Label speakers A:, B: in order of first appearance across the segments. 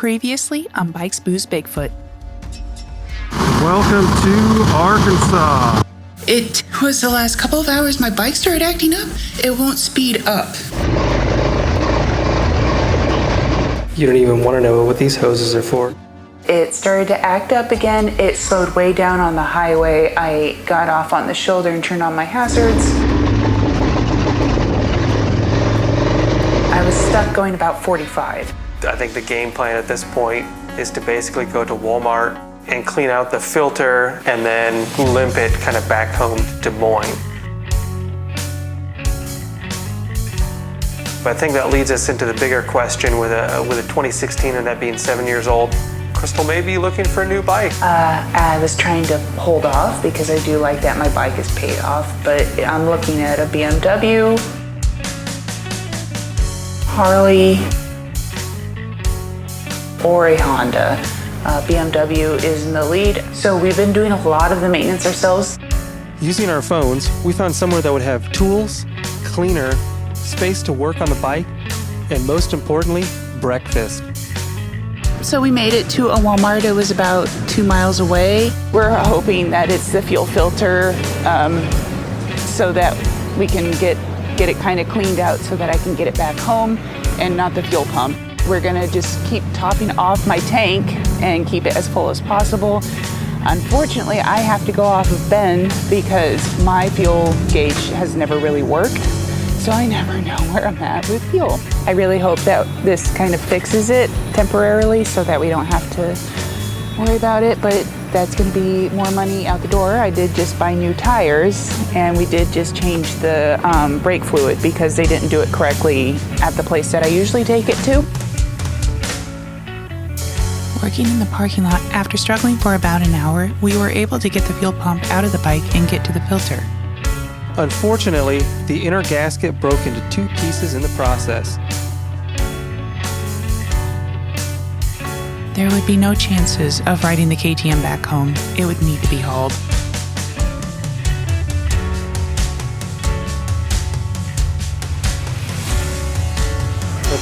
A: Previously on BikesBoozeBigfoot.
B: Welcome to Arkansas.
C: It was the last couple of hours my bike started acting up. It won't speed up.
D: You don't even want to know what these hoses are for.
C: It started to act up again. It slowed way down on the highway. I got off on the shoulder and turned on my hazards. I was stuck going about 45.
D: I think the game plan at this point is to basically go to Walmart and clean out the filter and then limp it kind of back home to Des Moines. But I think that leads us into the bigger question with a 2016 and that being 7 years old. Crystal may be looking for a new bike.
C: I was trying to hold off because I do like that my bike is paid off, but I'm looking at a BMW, Harley, or a Honda. BMW is in the lead. So we've been doing a lot of the maintenance ourselves.
D: Using our phones, we found somewhere that would have tools, cleaner, space to work on the bike, and most importantly, breakfast.
C: So we made it to a Walmart. It was about 2 miles away. We're hoping that it's the fuel filter so that we can get it kind of cleaned out so that I can get it back home and not the fuel pump. We're gonna just keep topping off my tank and keep it as full as possible. Unfortunately, I have to go off of Ben because my fuel gauge has never really worked. So I never know where I'm at with fuel. I really hope that this kind of fixes it temporarily so that we don't have to worry about it, but that's gonna be more money out the door. I did just buy new tires and we did just change the brake fluid because they didn't do it correctly at the place that I usually take it to.
A: Working in the parking lot, after struggling for about an hour, we were able to get the fuel pump out of the bike and get to the filter.
D: Unfortunately, the inner gasket broke into 2 pieces in the process.
A: There would be no chances of riding the KTM back home. It would need to be hauled.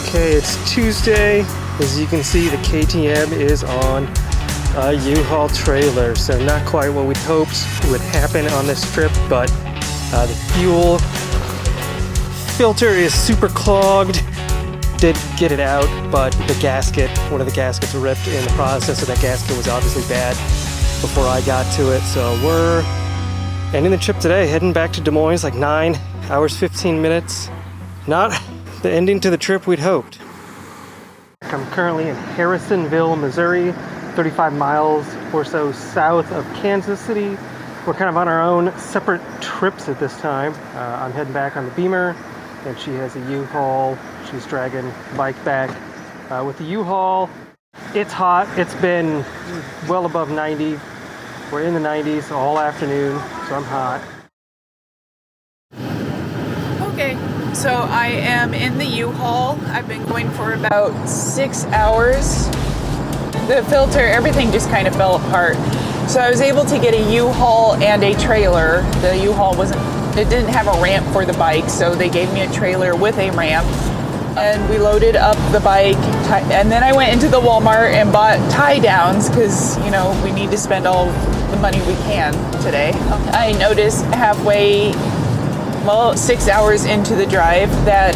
D: Okay, it's Tuesday. As you can see, the KTM is on a U-Haul trailer, so not quite what we'd hoped would happen on this trip, but the fuel filter is super clogged. Did get it out, but the gasket, one of the gaskets ripped in the process, so that gasket was obviously bad before I got to it. So we're ending the trip today, heading back to Des Moines, like 9 hours, 15 minutes. Not the ending to the trip we'd hoped. I'm currently in Harrisonville, Missouri, 35 miles or so south of Kansas City. We're kind of on our own separate trips at this time. I'm heading back on the Beamer, and she has a U-Haul. She's dragging the bike back with the U-Haul. It's hot. It's been well above 90. We're in the 90s all afternoon, so I'm hot.
C: Okay, so I am in the U-Haul. I've been going for about 6 hours. The filter, everything just kind of fell apart. So I was able to get a U-Haul and a trailer. The U-Haul it didn't have a ramp for the bike, so they gave me a trailer with a ramp. And we loaded up the bike, and then I went into the Walmart and bought tie downs because, you know, we need to spend all the money we can today. I noticed halfway, 6 hours into the drive, that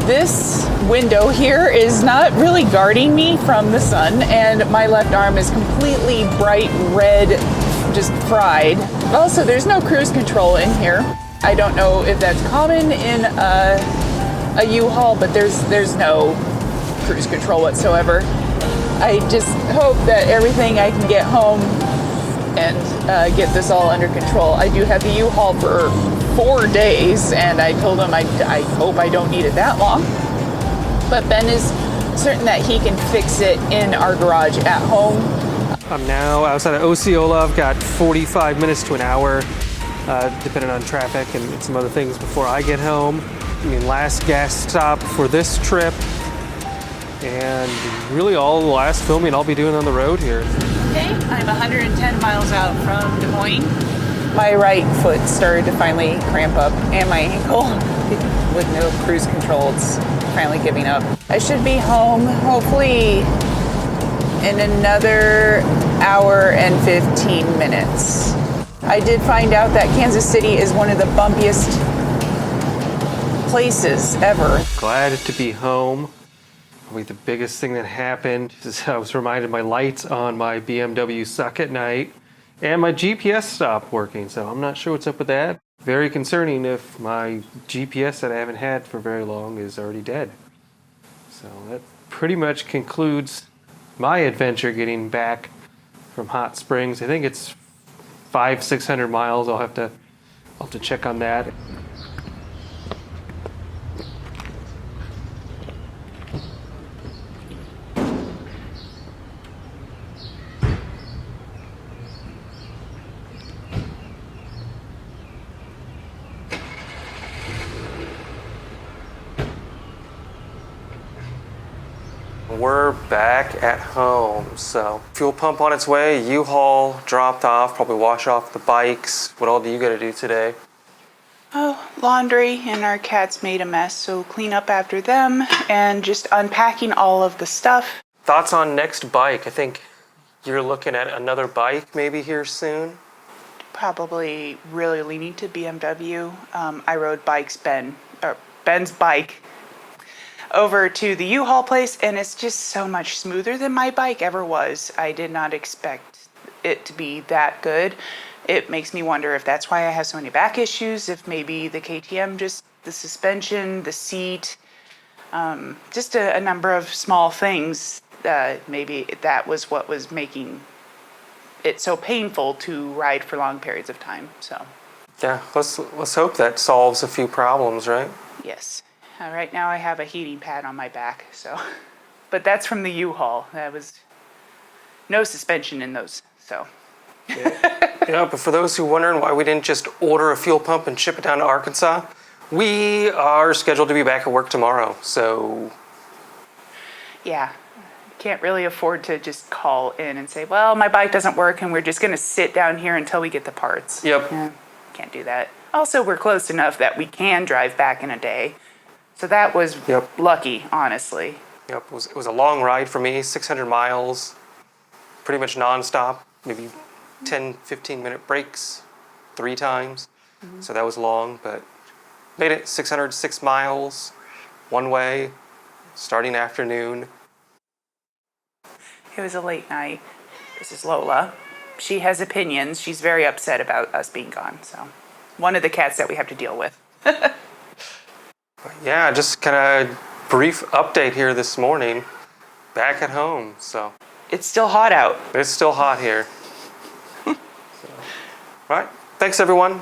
C: this window here is not really guarding me from the sun, and my left arm is completely bright red, just fried. Also, there's no cruise control in here. I don't know if that's common in a U-Haul, but there's no cruise control whatsoever. I just hope that everything I can get home and get this all under control. I do have the U-Haul for 4 days, and I told him I hope I don't need it that long. But Ben is certain that he can fix it in our garage at home.
D: I'm now outside of Osceola. I've got 45 minutes to an hour, depending on traffic and some other things before I get home. I mean, last gas stop for this trip, and really all the last filming I'll be doing on the road here.
C: Okay, I'm 110 miles out from Des Moines. My right foot started to finally cramp up, and my ankle with no cruise control. It's finally giving up. I should be home hopefully in another hour and 15 minutes. I did find out that Kansas City is one of the bumpiest places ever.
D: Glad to be home. Probably the biggest thing that happened is I was reminded my lights on my BMW suck at night and my GPS stopped working, so I'm not sure what's up with that. Very concerning if my GPS that I haven't had for very long is already dead. So that pretty much concludes my adventure getting back from Hot Springs. I think it's 500-600 miles. I'll have to check on that. We're back at home, so fuel pump on its way, U-Haul dropped off, probably wash off the bikes. What all do you got to do today?
A: Oh, laundry, and our cats made a mess, so clean up after them and just unpacking all of the stuff.
D: Thoughts on next bike? I think you're looking at another bike maybe here soon.
A: Probably really leaning to BMW. I rode Ben's bike over to the U-Haul place, and it's just so much smoother than my bike ever was. I did not expect it to be that good. It makes me wonder if that's why I have so many back issues, if maybe the KTM, just the suspension, the seat, just a number of small things, maybe that was what was making it so painful to ride for long periods of time. So
D: Yeah, let's hope that solves a few problems, right?
A: yes. Right now I have a heating pad on my back, so. But that's from the U-Haul. That was no suspension in those, so.
D: Yeah, but for those who are wondering why we didn't just order a fuel pump and ship it down to Arkansas, we are scheduled to be back at work tomorrow, so.
A: Yeah, can't really afford to just call in and say, well, my bike doesn't work and we're just gonna sit down here until we get the parts.
D: Yep.
A: Yeah, can't do that. Also, we're close enough that we can drive back in a day. So that was lucky, honestly.
D: Yep, it was a long ride for me, 600 miles, pretty much nonstop, maybe 10, 15-minute breaks 3 times. So that was long, but made it 606 miles, one way, starting afternoon.
A: It was a late night. This is Lola. She has opinions. She's very upset about us being gone, so. One of the cats that we have to deal with.
D: Yeah, just kind of brief update here this morning. Back at home, so.
A: It's still hot out.
D: It's still hot here. All right, thanks everyone.